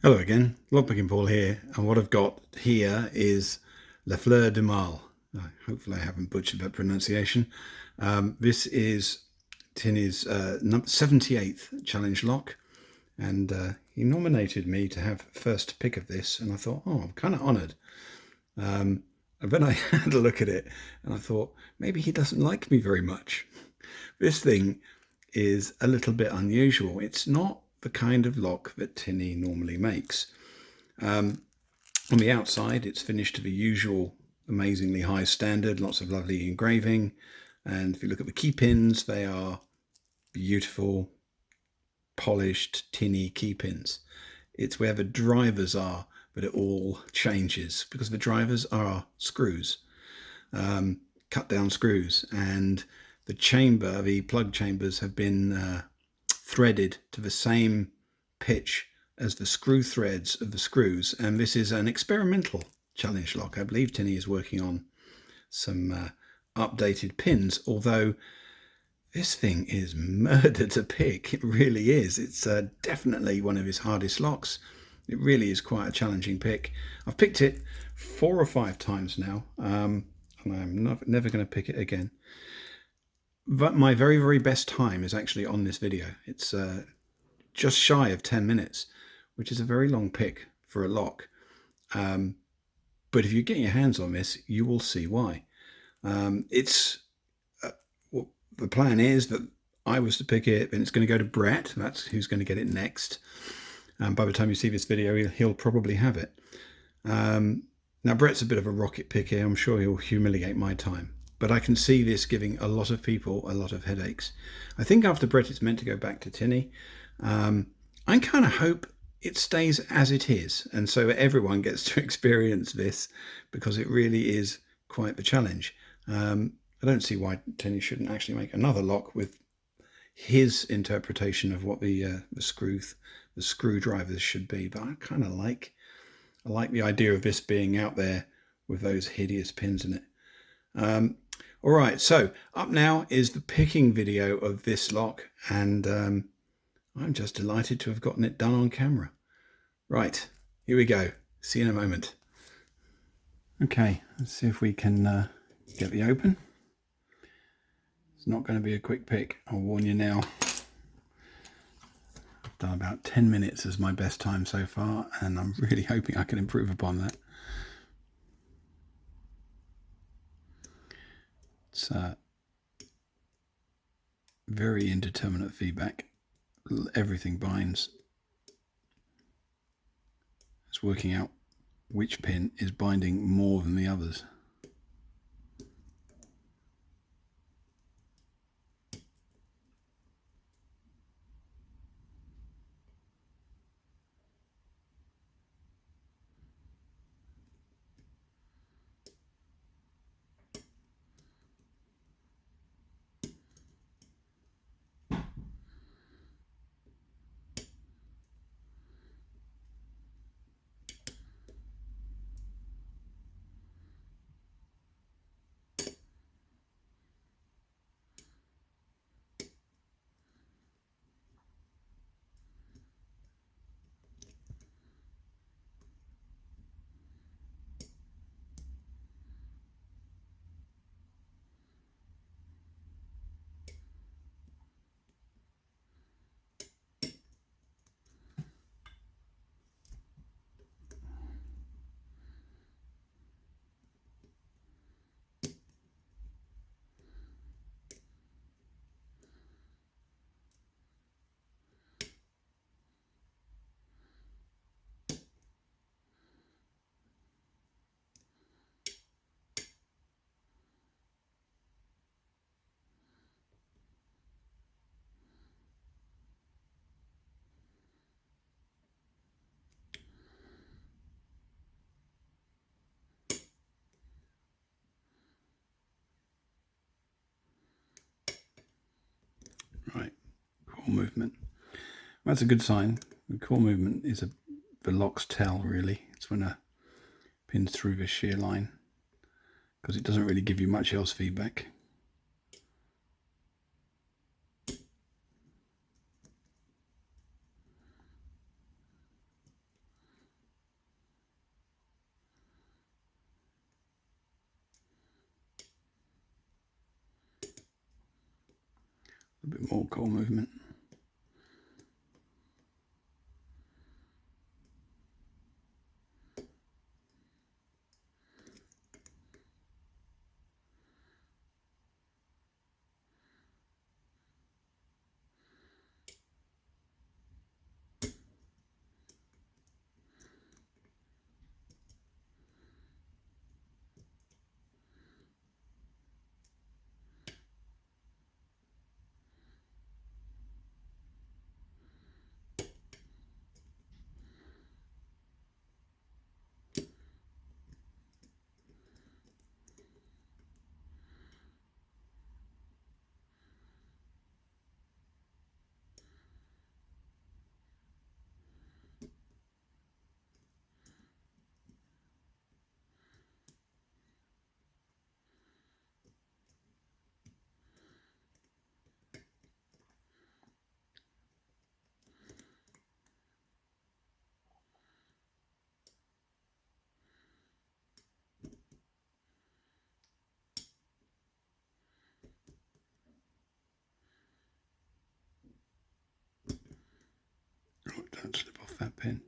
Hello again, lockpicking Paul here, and what I've got here is Les Fleurs du Mal. Hopefully I haven't butchered that pronunciation. This is Tinnie's 78th challenge lock, and he nominated me to have first pick of this, and I thought, oh, I'm kind of honoured. And then I had a look at it, and I thought, maybe he doesn't like me very much. This thing is a little bit unusual. It's not the kind of lock that Tinnie normally makes. On the outside, it's finished to the usual amazingly high standard, lots of lovely engraving. And if you look at the key pins, they are beautiful, polished, tinny key pins. It's where the drivers are that it all changes, because the drivers are screws, cut down screws, and the plug chambers have been threaded to the same pitch as the screw threads of the screws, and this is an experimental challenge lock. I believe Tinnie is working on some updated pins, although this thing is murder to pick. It really is. It's definitely one of his hardest locks. It really is quite a challenging pick. I've picked it 4 or 5 times now, and I'm never going to pick it again. But my very, very best time is actually on this video. It's just shy of 10 minutes, which is a very long pick for a lock. But if you get your hands on this, you will see why. The plan is that I was to pick it, and it's going to go to Brett. That's who's going to get it next. By the time you see this video, he'll probably have it. Now, Brett's a bit of a rocket picker. I'm sure he'll humiliate my time. But I can see this giving a lot of people a lot of headaches. I think after Brett, it's meant to go back to Tinnie. I kind of hope it stays as it is, and so everyone gets to experience this, because it really is quite the challenge. I don't see why Tinnie shouldn't actually make another lock with his interpretation of what the screwdrivers should be. But I kind of like the idea of this being out there with those hideous pins in it. All right, so up now is the picking video of this lock, and I'm just delighted to have gotten it done on camera. Right, here we go. See you in a moment. Okay, let's see if we can get the open. It's not going to be a quick pick, I'll warn you now. I've done about 10 minutes as my best time so far, and I'm really hoping I can improve upon that. It's very indeterminate feedback. Everything binds. It's working out which pin is binding more than the others. Right, core movement. That's a good sign. The core movement is the lock's tell, really. It's when a pin's through the shear line, because it doesn't really give you much else feedback. A bit more core movement. Oh, don't slip off that pin.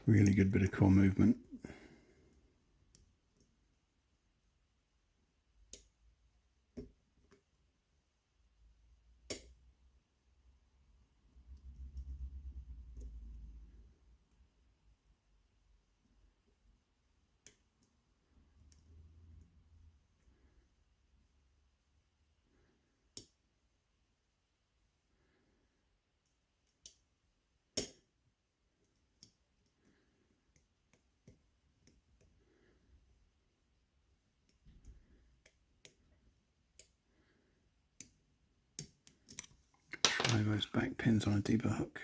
Really good bit of core movement. Try those back pins on a deeper hook.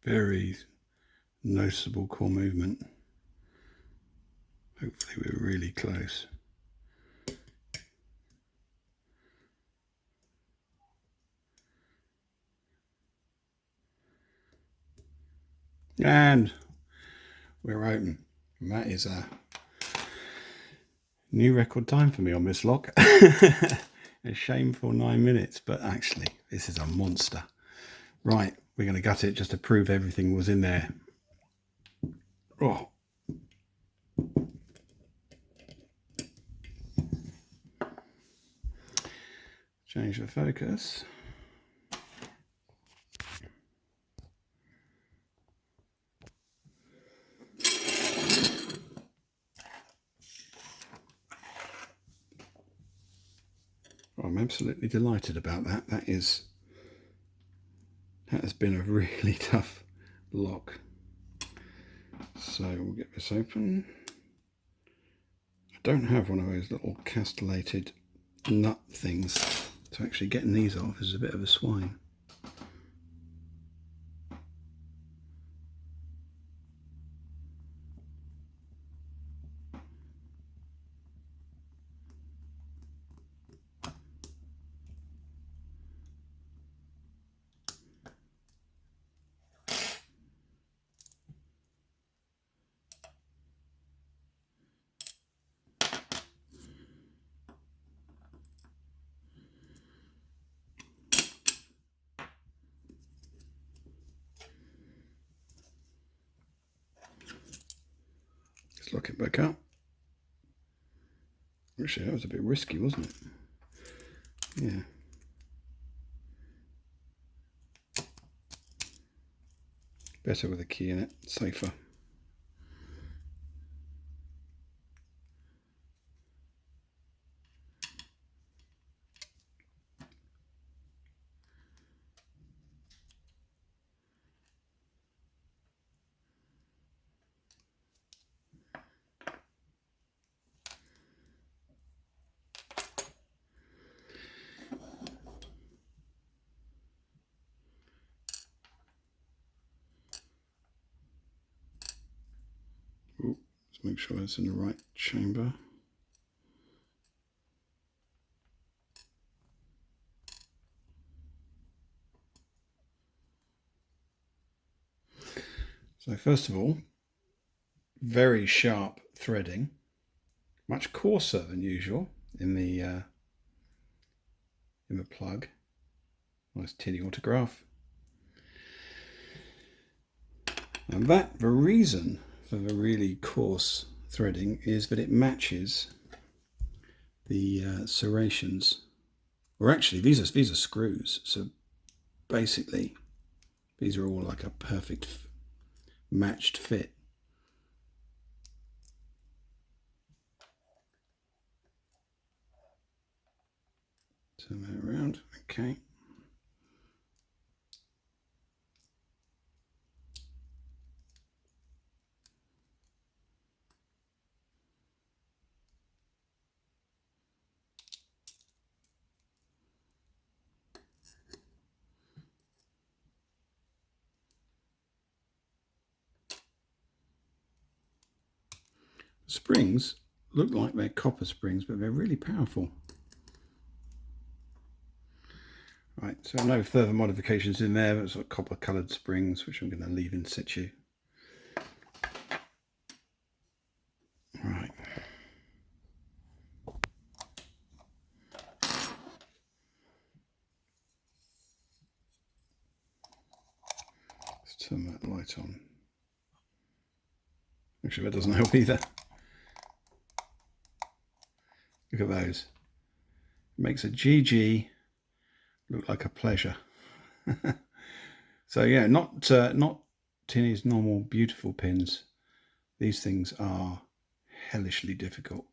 very noticeable core movement. Hopefully we're really close. And we're open. And that is a new record time for me on this lock. A shameful 9 minutes, but actually this is a monster. Right, we're going to gut it just to prove everything was in there. Oh. Change the focus. I'm absolutely delighted about that. That has been a really tough lock. So we'll get this open. I don't have one of those little castellated nut things, so actually getting these off is a bit of a swine. Let's lock it back up. Actually, that was a bit risky, wasn't it? Yeah. Better with a key in it, safer. Ooh, let's make sure it's in the right chamber. So first of all, very sharp threading, much coarser than usual in the plug. Nice tinny autograph. And the reason for the really coarse threading is that it matches the serrations, or actually these are screws. So basically, these are all like a perfect matched fit. Turn that around, okay. Springs look like they're copper springs, but they're really powerful. Right, so no further modifications in there, but sort of copper coloured springs, which I'm going to leave in situ. Right. Let's turn that light on. Actually, that doesn't help either. Look at those. It makes a GG look like a pleasure. So yeah, not Tinnie's normal beautiful pins. These things are hellishly difficult,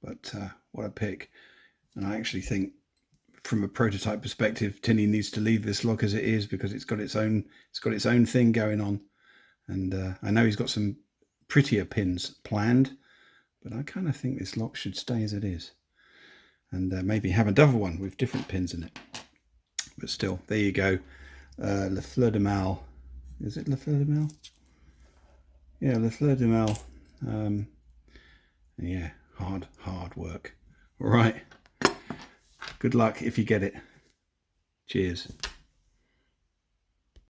but what a pick. And I actually think, from a prototype perspective, Tinnie needs to leave this lock as it is, because it's got its own thing going on. And I know he's got some prettier pins planned, but I kind of think this lock should stay as it is, and maybe have a double one with different pins in it. But still, there you go. Les Fleurs du Mal Is it Les Fleurs du Mal? Yeah, Les Fleurs du Mal. Yeah, hard work. All right. Good luck if you get it. Cheers.